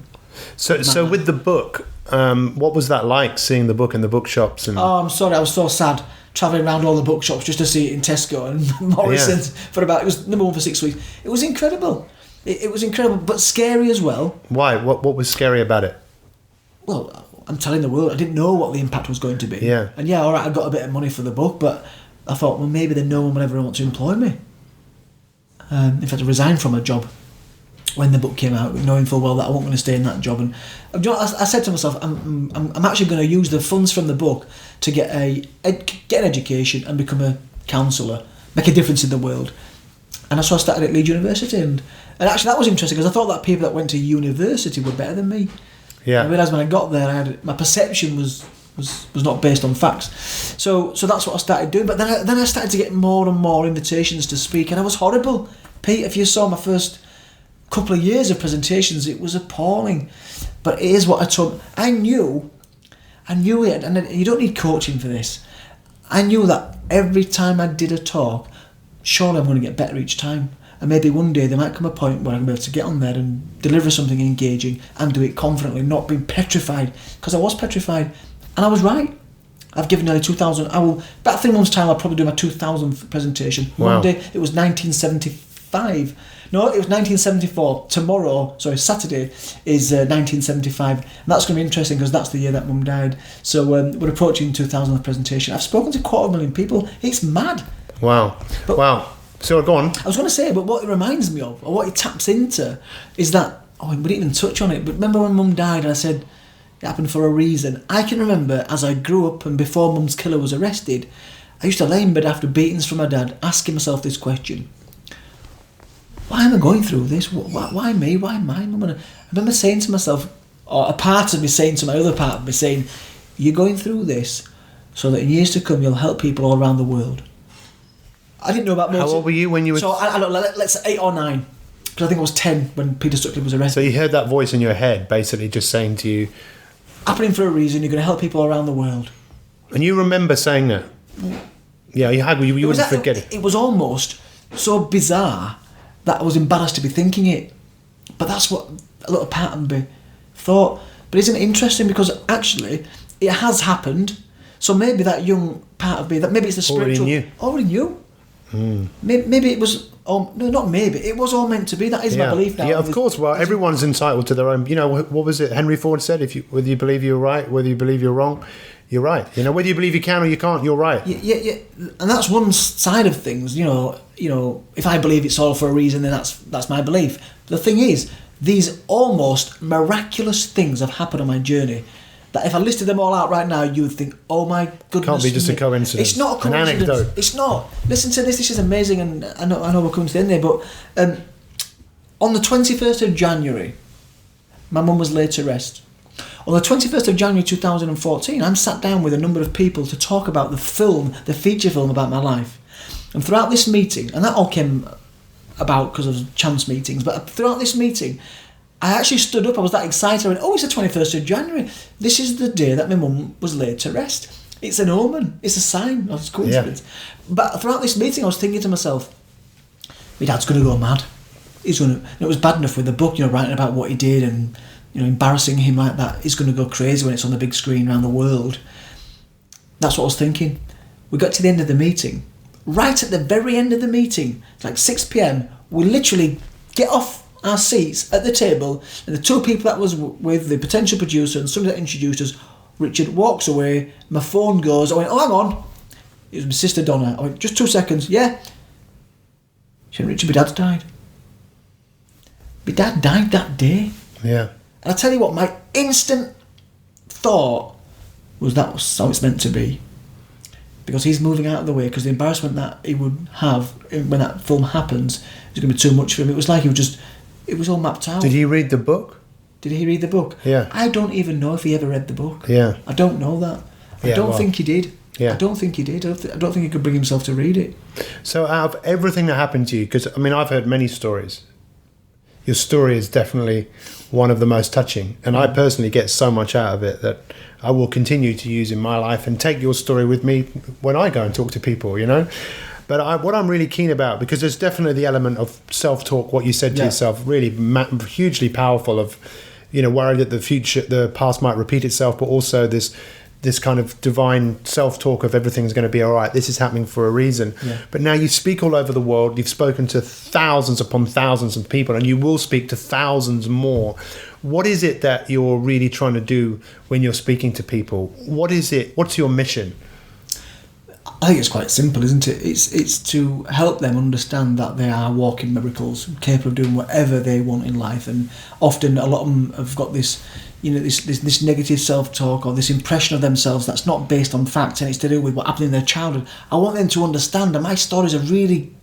So with the book, what was that like, seeing the book in the bookshops? Oh, I'm sorry, I was so sad travelling around all the bookshops just to see it in Tesco and Morrison's it was #1 for 6 weeks. It was incredible. It was incredible, but scary as well. Why? What was scary about it? Well, I'm telling the world, I didn't know what the impact was going to be. Yeah. And yeah, all right, I got a bit of money for the book, but I thought, well, maybe then no one will ever want to employ me. In fact, I resigned from a job when the book came out, knowing full well that I wasn't going to stay in that job. And I said to myself, I'm actually going to use the funds from the book to get an education and become a counsellor, make a difference in the world. And that's why I started at Leeds University. And actually that was interesting because I thought that people that went to university were better than me. Yeah. I realised when I got there, my perception was not based on facts. So that's what I started doing. But then I started to get more and more invitations to speak, and I was horrible. Pete, if you saw my first couple of years of presentations, it was appalling. But it is what I took. I knew it, and you don't need coaching for this. I knew that every time I did a talk, surely I'm going to get better each time. And maybe one day there might come a point where I'm able to get on there and deliver something engaging and do it confidently, not being petrified. Because I was petrified, and I was right. I've given nearly 2,000. About 3 months' time, I'll probably do my 2,000th presentation. Wow. Monday, it was 1975. No, it was 1974. Tomorrow, Saturday, is 1975. And that's going to be interesting because that's the year that Mum died. So we're approaching 2,000th presentation. I've spoken to 250,000 people. It's mad. Wow. Wow. So go on. I was going to say, but what it reminds me of, or what it taps into, is that, we didn't even touch on it, but remember when Mum died and I said it happened for a reason? I can remember as I grew up and before Mum's killer was arrested, I used to lay in bed after beatings from my dad, asking myself this question: why am I going through this? Why me? Why my mum? And I remember saying to myself, or a part of me saying to my other part of me, saying, you're going through this so that in years to come you'll help people all around the world. I didn't know about motive. How old were you when you were... So I don't know, let's say 8 or 9. Because I think I was 10 when Peter Stuckley was arrested. So you heard that voice in your head basically just saying to you... happening for a reason, you're going to help people all around the world. And you remember saying that? Yeah, you wouldn't forget it. It was almost so bizarre that I was embarrassed to be thinking it. But that's what a little part of me thought. But isn't it interesting? Because actually, it has happened. So maybe that young part of me, that maybe it's the spiritual... Already knew. Maybe it was... no, not maybe. It was all meant to be. That is my belief now. Yeah, of course. Well, everyone's entitled to their own... what was it Henry Ford said? Whether you believe you're right, whether you believe you're wrong, you're right. Whether you believe you can or you can't, you're right. Yeah. And that's one side of things. If I believe it's all for a reason, then that's my belief. The thing is, these almost miraculous things have happened on my journey that if I listed them all out right now, you would think, oh my goodness. Can't be just a coincidence. It's not a coincidence. An anecdote. It's not. Listen to this. This is amazing, and I know we're coming to the end there, but on the 21st of January, my mum was laid to rest. On the 21st of January 2014, I'm sat down with a number of people to talk about the feature film about my life. And throughout this meeting, and that all came about because of chance meetings, but throughout this meeting, I actually stood up. I was that excited. I went, it's the 21st of January. This is the day that my mum was laid to rest. It's an omen. It's a sign. It's a coincidence. Yeah. But throughout this meeting, I was thinking to myself, my dad's going to go mad. He's going to... It was bad enough with the book, writing about what he did and, embarrassing him like that. He's going to go crazy when it's on the big screen around the world. That's what I was thinking. We got to the end of the meeting. Right at the very end of the meeting, it's like 6 p.m, we literally get off our seats at the table, and the two people that was with, the potential producer and somebody that introduced us, Richard, walks away. My phone goes. I went, hang on. It was my sister Donna. I went, just 2 seconds. Yeah. She went, Richard, my dad's died. My dad died that day. Yeah. And I tell you what, my instant thought was that was how it's meant to be. Because he's moving out of the way, because the embarrassment that he would have when that film happens is going to be too much for him. It was like it was all mapped out. Did he read the book? Did he read the book? Yeah. I don't even know if he ever read the book. Yeah. I don't know that. I don't think he did. Yeah. I don't think he did. I don't think he could bring himself to read it. So out of everything that happened to you, because I've heard many stories, your story is definitely one of the most touching, and I personally get so much out of it that I will continue to use in my life and take your story with me when I go and talk to people, But what I'm really keen about, because there's definitely the element of self-talk, what you said to yourself, really hugely powerful of, worried that the past might repeat itself, but also this kind of divine self-talk of everything's going to be all right. This is happening for a reason. Yeah. But now you speak all over the world. You've spoken to thousands upon thousands of people, and you will speak to thousands more. What is it that you're really trying to do when you're speaking to people? What is it? What's your mission? I I think it's quite simple, isn't it? It's to help them understand that they are walking miracles, capable of doing whatever they want in life. And often a lot of them have got this, this negative self-talk or this impression of themselves that's not based on facts, and it's to do with what happened in their childhood. I want them to understand, and my story is a really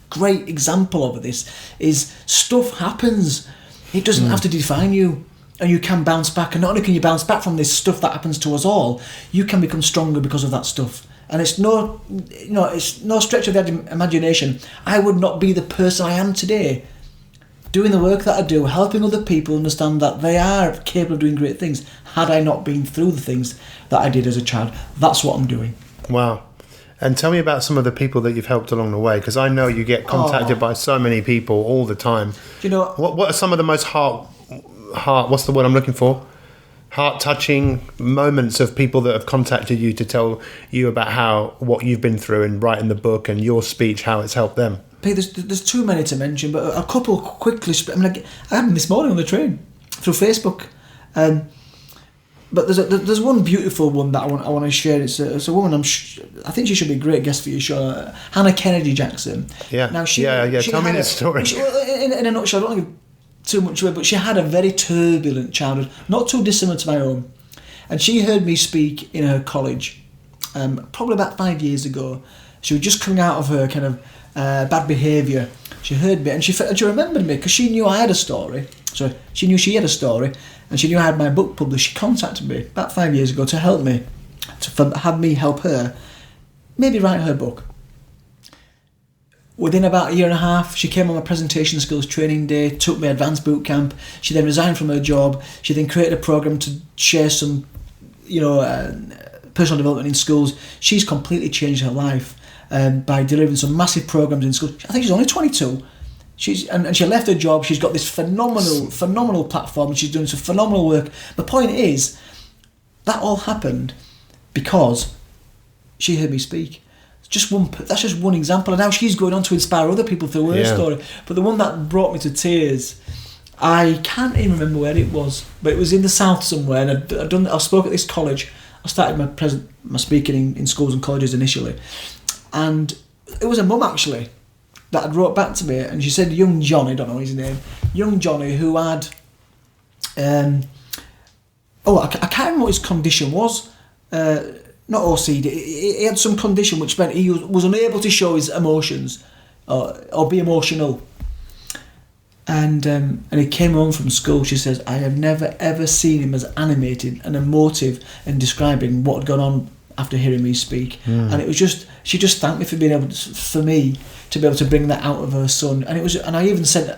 great example of this, is stuff happens. It doesn't have to define you. And you can bounce back. And not only can you bounce back from this stuff that happens to us all, you can become stronger because of that stuff. And it's no stretch of the imagination. I would not be the person I am today, doing the work that I do, helping other people understand that they are capable of doing great things, had I not been through the things that I did as a child. That's what I'm doing. Wow. And tell me about some of the people that you've helped along the way, because I know you get contacted by so many people all the time. What are some of the most what's the word I'm looking for? Heart-touching moments of people that have contacted you to tell you about what you've been through and writing the book and your speech, how it's helped them. Pete, there's too many to mention, but a couple quickly. I had them this morning on the train through Facebook. But there's one beautiful one that I want to share. It's a woman. I think she should be a great guest for your show. Hannah Kennedy Jackson. Yeah. Now she Tell me the story. In a nutshell, I don't want to give too much away, but she had a very turbulent childhood, not too dissimilar to my own. And she heard me speak in her college, probably about 5 years ago. She was just coming out of her kind of bad behaviour. She heard me, and she remembered me because she knew I had a story. So she knew she had a story, and she knew I had my book published. She contacted me about 5 years ago to help me, to have me help her, maybe write her book. Within about a year and a half, she came on my presentation skills training day, took me advanced boot camp. She then resigned from her job. She then created a program to share some, personal development in schools. She's completely changed her life by delivering some massive programs in schools. I think she's only 22. And she left her job. She's got this phenomenal platform, and she's doing some phenomenal work. The point is, that all happened because she heard me speak. That's just one example, and now she's going on to inspire other people through her story. But the one that brought me to tears, I can't even remember where it was, but it was in the south somewhere, and I spoke at this college. I started my speaking in schools and colleges initially, and it was a mum actually that had wrote back to me, and she said young Johnny, I don't know his name, young Johnny, who had I can't remember what his condition was. Not OCD. He had some condition which meant he was unable to show his emotions or be emotional. And he came home from school. She says, I have never ever seen him as animated and emotive in describing what had gone on after hearing me speak. And it was just, she just thanked me for being able for me to be able to bring that out of her son. And I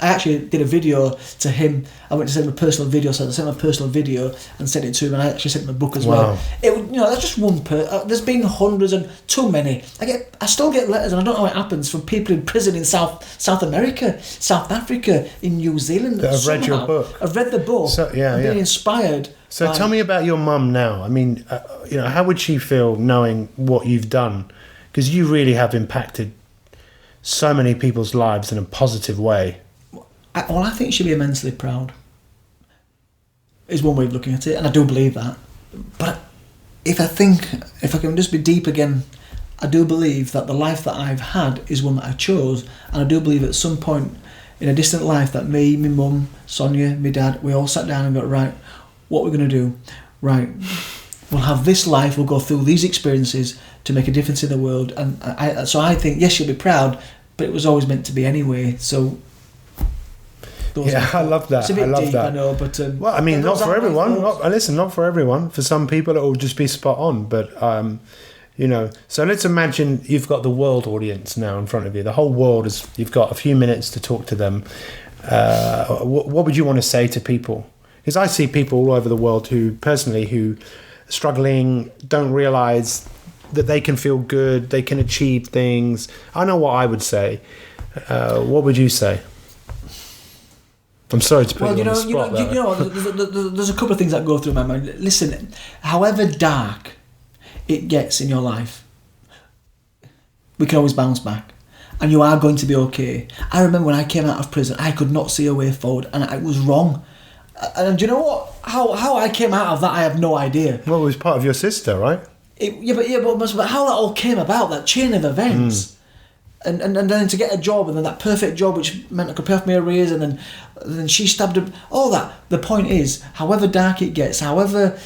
actually did a video to him. I went to send him a personal video, so I sent him a personal video and sent it to him, and I actually sent him a book as well. That's just one there's been hundreds and too many. I still get letters, and I don't know how it happens, from people in prison in South America, South Africa, in New Zealand. I've read your book. I've read the book. So, being inspired. So tell me about your mum now. I mean, how would she feel knowing what you've done? Because you really have impacted so many people's lives in a positive way. I think she'd be immensely proud, is one way of looking at it, and I do believe that. But if I can just be deep again, I do believe that the life that I've had is one that I chose, and I do believe at some point in a distant life that me, my mum, Sonia, my dad, we all sat down and got, right, what we're going to do, right, we'll have this life, we'll go through these experiences to make a difference in the world. And so I think, yes, she'll be proud, but it was always meant to be anyway. So I love that. It's a bit deep, I know, but well, I mean, not for everyone. Not for everyone. For some people, it will just be spot on. But so let's imagine you've got the world audience now in front of you. The whole world is. You've got a few minutes to talk to them. What would you want to say to people? Because I see people all over the world who struggling, don't realise that they can feel good, they can achieve things. I know what I would say. What would you say? I'm sorry to put you on the spot. There's a couple of things that go through my mind. Listen, however dark it gets in your life, we can always bounce back, and you are going to be okay. I remember when I came out of prison, I could not see a way forward, and I was wrong. And do you know what? How I came out of that, I have no idea. Well, it was part of your sister, right? But how that all came about, that chain of events, and then to get a job, and then that perfect job, which meant I could pay off my arrears, and then she stabbed her. All that. The point is, however dark it gets, however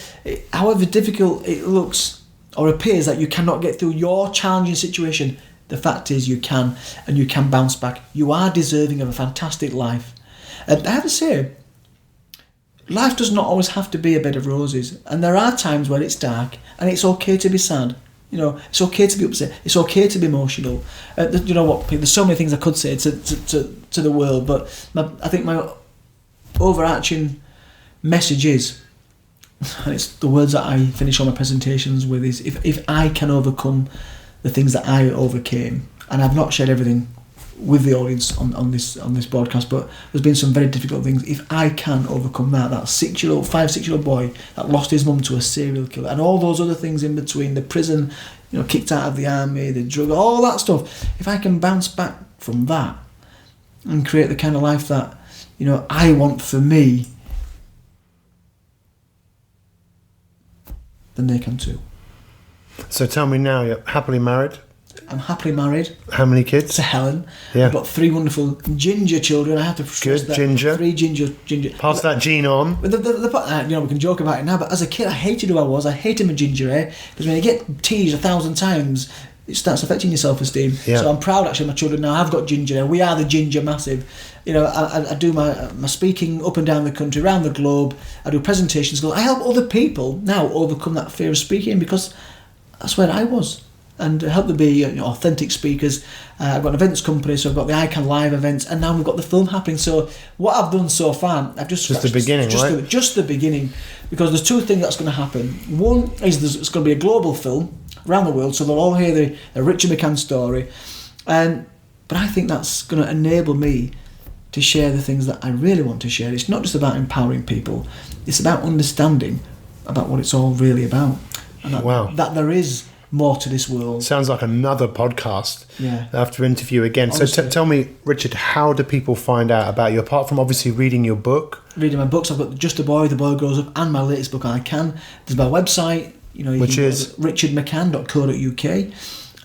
difficult it looks or appears that you cannot get through your challenging situation, the fact is you can, and you can bounce back. You are deserving of a fantastic life. And I have to say, life does not always have to be a bed of roses, and there are times when it's dark, and it's okay to be sad. It's okay to be upset. It's okay to be emotional. You know what? There's so many things I could say to the world, but I think my overarching message is, and it's the words that I finish all my presentations with, is if I can overcome the things that I overcame, and I've not shared everything with the audience on this broadcast, but there's been some very difficult things. If I can overcome that 5-6-year-old boy that lost his mum to a serial killer, and all those other things in between, the prison, kicked out of the army, the drug, all that stuff, if I can bounce back from that and create the kind of life that I want for me, then they can too. So tell me now, you're happily married? I'm happily married. How many kids? To Helen. Yeah. I've got 3 wonderful ginger children. I have to stress Good, that. ginger. 3 ginger. Pass that gene on. We can joke about it now, but as a kid, I hated who I was. I hated my ginger hair, because when you get teased 1,000 times, it starts affecting your self-esteem. Yeah. So I'm proud, actually, my children now have got ginger hair. We are the ginger massive. I do my speaking up and down the country, around the globe. I do presentations. I help other people now overcome that fear of speaking, because that's where I was. And help them be authentic speakers. I've got an events company, so I've got the ICANN Live events, and now we've got the film happening. So what I've done so far, I've just the beginning, right? Just the beginning, because there's 2 things that's going to happen. One is it's going to be a global film around the world, so they'll all hear the Richard McCann story, but I think that's going to enable me to share the things that I really want to share. It's not just about empowering people; it's about understanding about what it's all really about, and that there is more to this world. Sounds like another podcast. Yeah. I have to interview again. Honestly. So tell me, Richard, how do people find out about you, apart from obviously reading your book? Reading my books, I've got Just a Boy, The Boy Grows Up, and my latest book, I Can. There's my website, which is richardmccann.co.uk.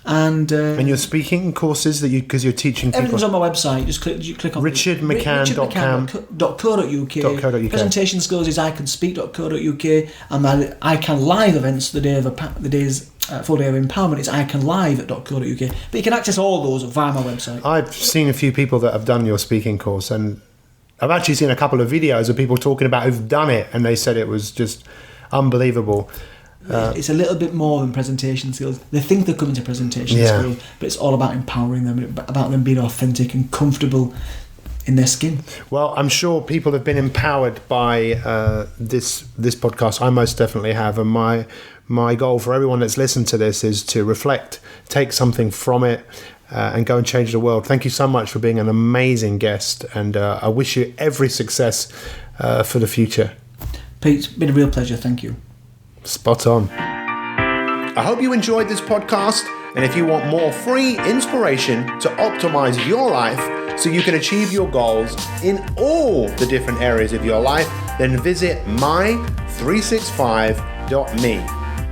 And your speaking courses because you're teaching people. Everything's on my website. Just click on richardmccann.co.uk. Presentation skills is icanspeak.co.uk, and my ICANN Live events, the day's full day of empowerment, is icanlive.co.uk. But you can access all those via my website. I've seen a few people that have done your speaking course, and I've actually seen a couple of videos of people talking about who've done it, and they said it was just unbelievable. It's a little bit more than presentation skills. They think they're coming to presentation skills, but it's all about empowering them, about them being authentic and comfortable in their skin. Well, I'm sure people have been empowered by this podcast. I most definitely have, and my goal for everyone that's listened to this is to reflect, take something from it, and go and change the world. Thank you so much for being an amazing guest, and I wish you every success for the future. Pete, it's been a real pleasure. Thank you. Spot on. I hope you enjoyed this podcast, and if you want more free inspiration to optimize your life so you can achieve your goals in all the different areas of your life, then visit mi365.me.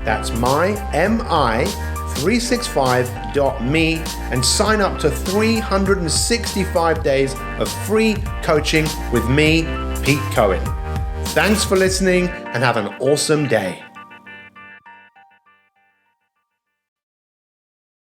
That's mi365.me, and sign up to 365 days of free coaching with me, Pete Cohen. Thanks for listening, and have an awesome day.